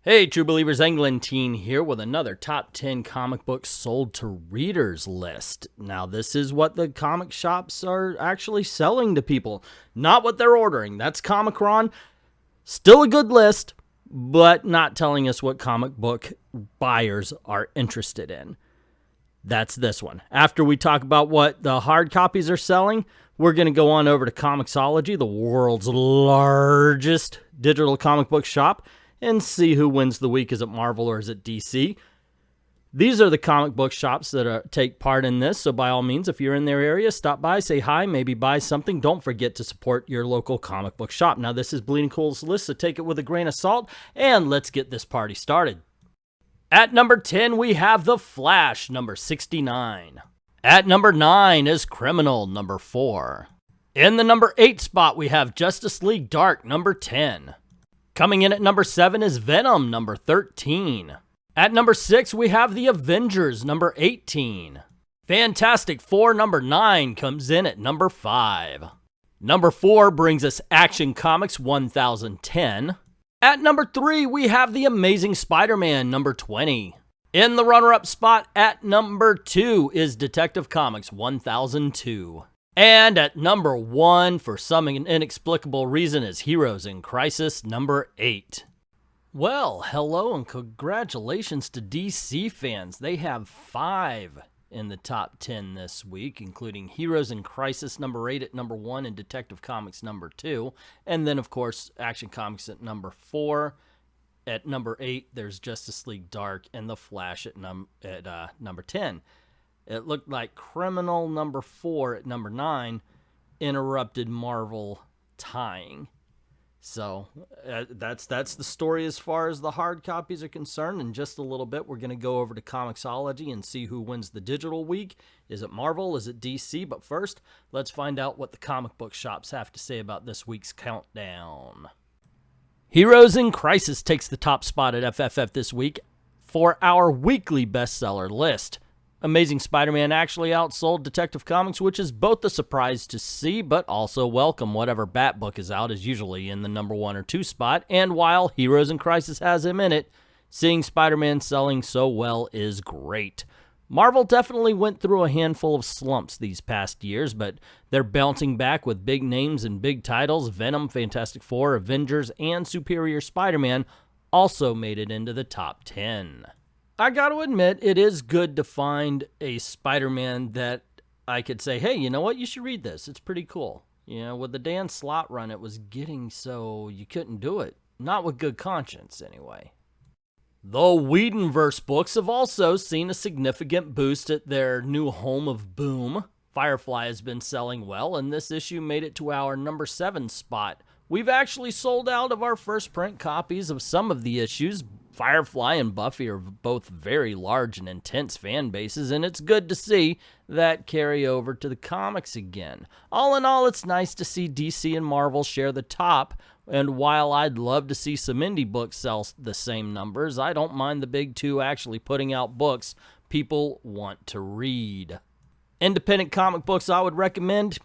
Hey, True Believers, Englentine here with another top 10 comic books sold to readers list. Now, this is what the comic shops are actually selling to people, not what they're ordering. That's Comicron. Still a good list, but not telling us what comic book buyers are interested in. That's this one. After we talk about what the hard copies are selling, we're going to go on over to Comixology, the world's largest digital comic book shop, and see who wins the week. Is it Marvel or is it DC? These are the comic book shops that take part in this, so by all means, if you're in their area, stop by, say hi, maybe buy something. Don't forget to support your local comic book shop. Now, this is Bleeding Cool's list, so take it with a grain of salt, and let's get this party started. At number 10, we have The Flash, number 69. At number 9 is Criminal, number 4. In the number 8 spot, we have Justice League Dark, number 10. Coming in at number 7 is Venom, number 13. At number 6, we have The Avengers, number 18. Fantastic Four, number 9, comes in at number 5. Number 4 brings us Action Comics 1010. At number 3, we have The Amazing Spider-Man, number 20. In the runner-up spot at number 2 is Detective Comics 1002. And at number 1, for some inexplicable reason, is Heroes in Crisis, number 8. Well, hello and congratulations to DC fans. They have 5 in the top 10 this week, including Heroes in Crisis, number 8 at number 1, and Detective Comics, number 2. And then, of course, Action Comics at number 4. At number 8, there's Justice League Dark and The Flash at number 10. It looked like Criminal number 4 at number 9 interrupted Marvel tying. So that's the story as far as the hard copies are concerned. In just a little bit, we're going to go over to Comixology and see who wins the digital week. Is it Marvel? Is it DC? But first, let's find out what the comic book shops have to say about this week's countdown. Heroes in Crisis takes the top spot at FFF this week for our weekly bestseller list. Amazing Spider-Man actually outsold Detective Comics, which is both a surprise to see, but also welcome. Whatever Bat book is out is usually in the number 1 or 2 spot, and while Heroes in Crisis has him in it, seeing Spider-Man selling so well is great. Marvel definitely went through a handful of slumps these past years, but they're bouncing back with big names and big titles. Venom, Fantastic Four, Avengers, and Superior Spider-Man also made it into the top 10. I got to admit, it is good to find a Spider-Man that I could say, hey, you know what, you should read this. It's pretty cool. You know, with the Dan Slott run, it was getting so you couldn't do it. Not with good conscience, anyway. The Whedonverse books have also seen a significant boost at their new home of Boom. Firefly has been selling well, and this issue made it to our number 7 spot. We've actually sold out of our first print copies of some of the issues. Firefly and Buffy are both very large and intense fan bases, and it's good to see that carry over to the comics again. All in all, it's nice to see DC and Marvel share the top, and while I'd love to see some indie books sell the same numbers, I don't mind the big two actually putting out books people want to read. Independent comic books I would recommend,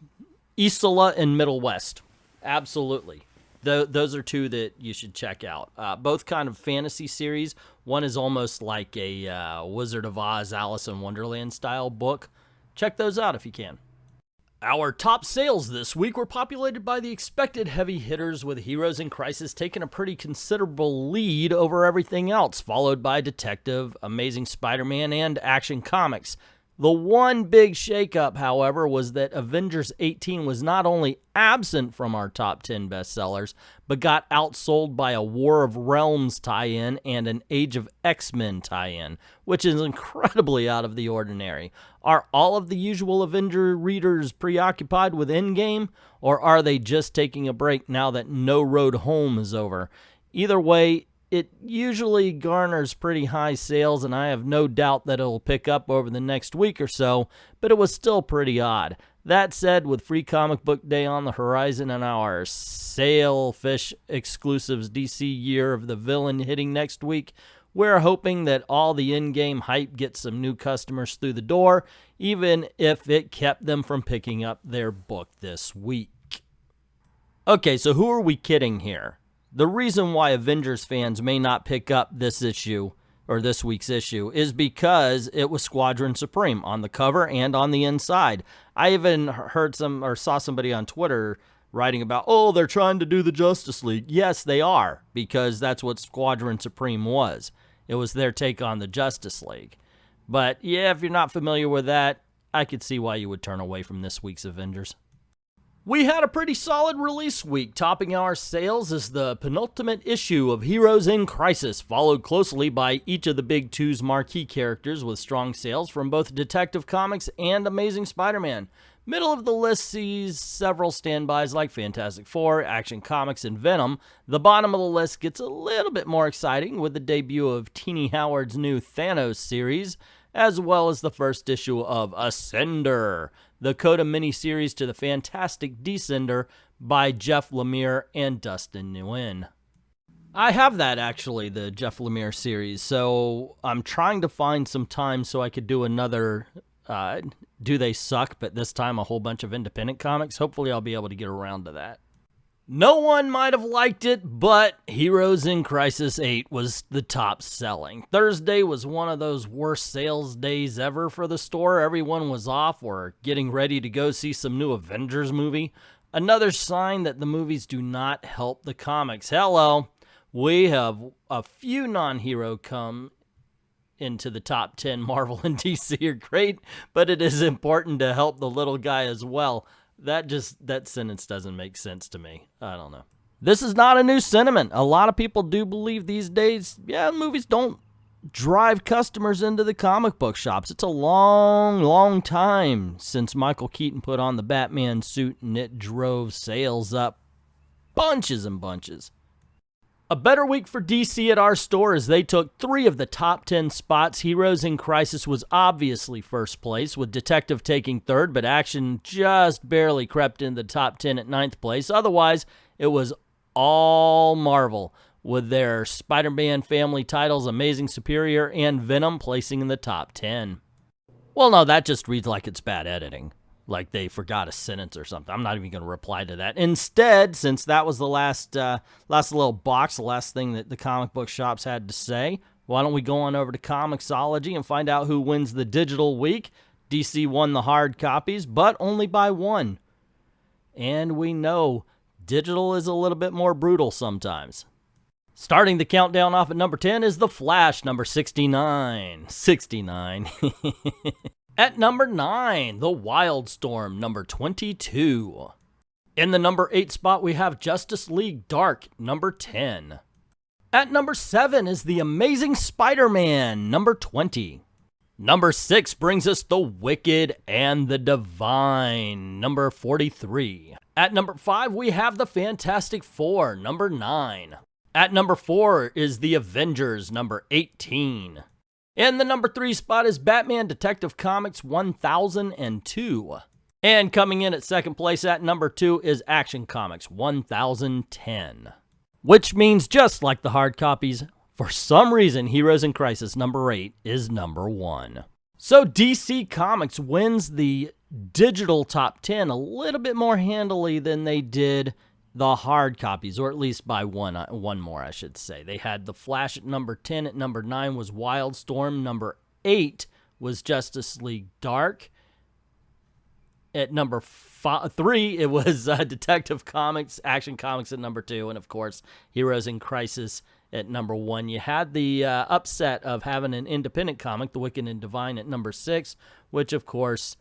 Isola and Middle West. Absolutely. Those are two that you should check out. Both kind of fantasy series. One is almost like a Wizard of Oz, Alice in Wonderland style book. Check those out if you can. Our top sales this week were populated by the expected heavy hitters, with Heroes in Crisis taking a pretty considerable lead over everything else, followed by Detective, Amazing Spider-Man, and Action Comics. The one big shakeup, however, was that Avengers 18 was not only absent from our top 10 bestsellers, but got outsold by a War of Realms tie-in and an Age of X-Men tie-in, which is incredibly out of the ordinary. Are all of the usual Avenger readers preoccupied with Endgame, or are they just taking a break now that No Road Home is over? Either way, it usually garners pretty high sales, and I have no doubt that it'll pick up over the next week or so, but it was still pretty odd. That said, with Free Comic Book Day on the horizon and our Sailfish Exclusives DC Year of the Villain hitting next week, we're hoping that all the in-game hype gets some new customers through the door, even if it kept them from picking up their book this week. Okay, so who are we kidding here? The reason why Avengers fans may not pick up this issue, or this week's issue, is because it was Squadron Supreme on the cover and on the inside. I even heard saw somebody on Twitter writing about, oh, they're trying to do the Justice League. Yes, they are, because that's what Squadron Supreme was. It was their take on the Justice League. But yeah, if you're not familiar with that, I could see why you would turn away from this week's Avengers. We had a pretty solid release week. Topping our sales is the penultimate issue of Heroes in Crisis, followed closely by each of the Big Two's marquee characters with strong sales from both Detective Comics and Amazing Spider-Man. Middle of the list sees several standbys like Fantastic Four, Action Comics, and Venom. The bottom of the list gets a little bit more exciting with the debut of Teenie Howard's new Thanos series, as well as the first issue of Ascender, the Coda miniseries to the Fantastic Descender by Jeff Lemire and Dustin Nguyen. I have that, actually, the Jeff Lemire series, so I'm trying to find some time so I could do another Do They Suck, but this time a whole bunch of independent comics. Hopefully I'll be able to get around to that. No one might have liked it, but Heroes in Crisis 8 was the top selling. Thursday was one of those worst sales days ever for the store. Everyone was off or getting ready to go see some new Avengers movie. Another sign that the movies do not help the comics. Hello, we have a few non-hero come into the top 10. Marvel and DC are great, but it is important to help the little guy as well. That sentence doesn't make sense to me. I don't know. This is not a new sentiment. A lot of people do believe these days, yeah, movies don't drive customers into the comic book shops. It's a long, long time since Michael Keaton put on the Batman suit and it drove sales up bunches and bunches. A better week for DC at our store as they took 3 of the top 10 spots. Heroes in Crisis was obviously first place, with Detective taking 3rd, but Action just barely crept into the top 10 at 9th place. Otherwise, it was all Marvel, with their Spider-Man family titles Amazing Superior and Venom placing in the top 10. Well, no, that just reads like it's bad editing. Like they forgot a sentence or something. I'm not even going to reply to that. Instead, since that was the last little box, the last thing that the comic book shops had to say, why don't we go on over to Comixology and find out who wins the digital week? DC won the hard copies, but only by 1. And we know digital is a little bit more brutal sometimes. Starting the countdown off at number 10 is The Flash, number 69. 69. At number 9, The Wildstorm, number 22. In the number 8 spot, we have Justice League Dark, number 10. At number 7 is The Amazing Spider-Man, number 20. Number 6 brings us The Wicked and the Divine, number 43. At number 5, we have The Fantastic Four, number 9. At number 4 is The Avengers, number 18. In the number 3 spot is Batman Detective Comics 1002. And coming in at second place at number 2 is Action Comics 1010. Which means, just like the hard copies, for some reason Heroes in Crisis number 8 is number 1. So DC Comics wins the digital top 10 a little bit more handily than they did the hard copies, or at least by one more, I should say. They had The Flash at number 10. At number 9 was Wildstorm. Number 8 was Justice League Dark. At number 3, it was Detective Comics, Action Comics at number 2, and of course, Heroes in Crisis at number 1. You had the upset of having an independent comic, The Wicked and Divine, at number 6, which of course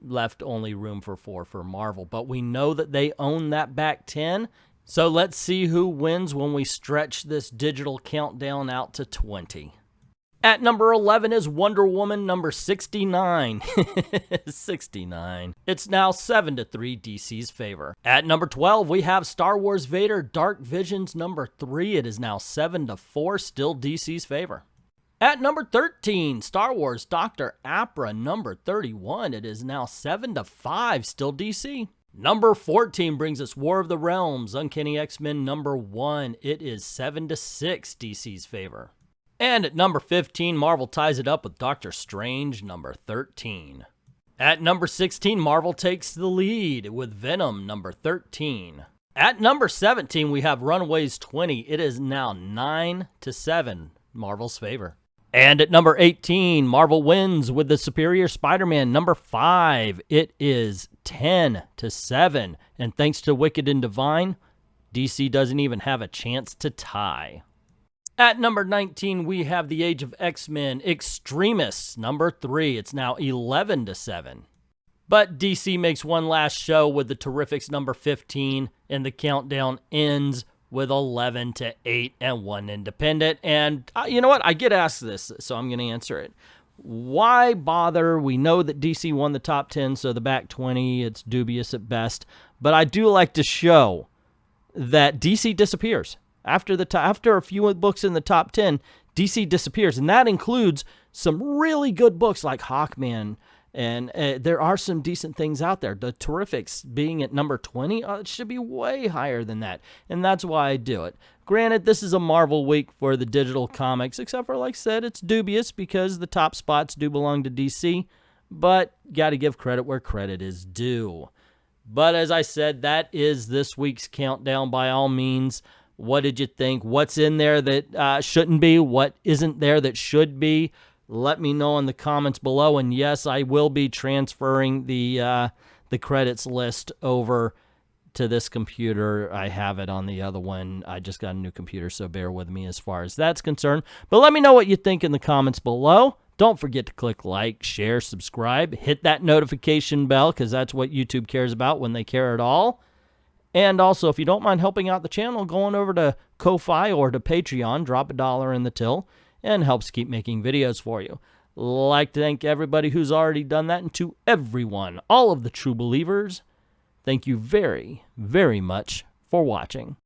left only room for 4 for Marvel. But we know that they own that back 10, so let's see who wins when we stretch this digital countdown out to 20. At number 11 is Wonder Woman number 69. 69. It's now 7-3 DC's favor. At number 12, we have Star Wars Vader Dark Visions number 3. It is now 7-4, still DC's favor. At number 13, Star Wars Dr. Aphra number 31. It is now 7-5, still DC. Number 14 brings us War of the Realms, Uncanny X-Men number 1. It is 7-6, DC's favor. And at number 15, Marvel ties it up with Doctor Strange number 13. At number 16, Marvel takes the lead with Venom number 13. At number 17, we have Runaways 20. It is now 9-7, Marvel's favor. And at number 18, Marvel wins with the Superior Spider-Man. Number 5, it is 10-7. And thanks to Wicked and Divine, DC doesn't even have a chance to tie. At number 19, we have The Age of X-Men Extremists. Number 3, it's now 11-7. But DC makes one last show with the Terrifics number 15, and the countdown ends with 11-8 and one independent. And you know what? I get asked this, so I'm going to answer it. Why bother? We know that DC won the top 10, so the back 20, it's dubious at best. But I do like to show that DC disappears. After a few books in the top 10, DC disappears. And that includes some really good books like Hawkman. And there are some decent things out there. The Terrifics being at number 20, it should be way higher than that. And that's why I do it. Granted, this is a Marvel week for the digital comics, except for, like I said, it's dubious because the top spots do belong to DC. But got to give credit where credit is due. But as I said, that is this week's countdown by all means. What did you think? What's in there that shouldn't be? What isn't there that should be? Let me know in the comments below. And yes, I will be transferring the credits list over to this computer. I have it on the other one. I just got a new computer, so bear with me as far as that's concerned. But let me know what you think in the comments below. Don't forget to click like, share, subscribe. Hit that notification bell because that's what YouTube cares about when they care at all. And also, if you don't mind helping out the channel, go on over to Ko-Fi or to Patreon, drop $1 in the till, and helps keep making videos for you. Like to thank everybody who's already done that, and to everyone, all of the true believers, thank you very, very much for watching.